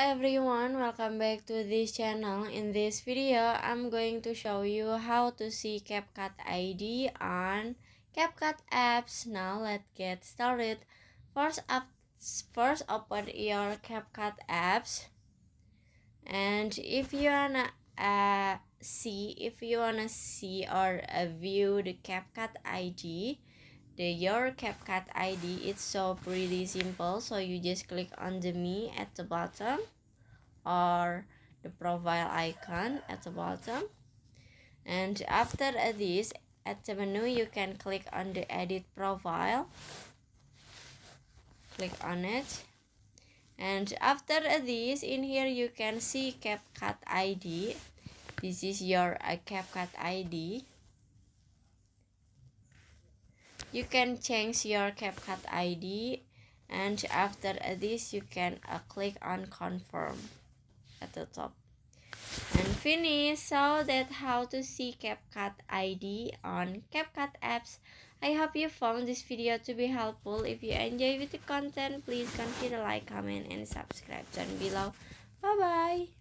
everyone, welcome back to this channel. In this video, I'm going to show you how to see CapCut ID on CapCut apps. Now let's get started. First open your CapCut apps, and if you wanna see or view the CapCut ID, your CapCut ID, it's so pretty simple. So you just click on the me at the bottom or the profile icon at the bottom, and after this, at the menu you can click on the edit profile, click on it, and after this, in here you can see CapCut ID. This is your CapCut ID. You can change your CapCut ID, and after this you can click on confirm at the top and finish. So that's how to see CapCut ID on CapCut apps. I hope you found this video to be helpful. If you enjoy with the content, please consider like, comment, and subscribe down below. Bye bye.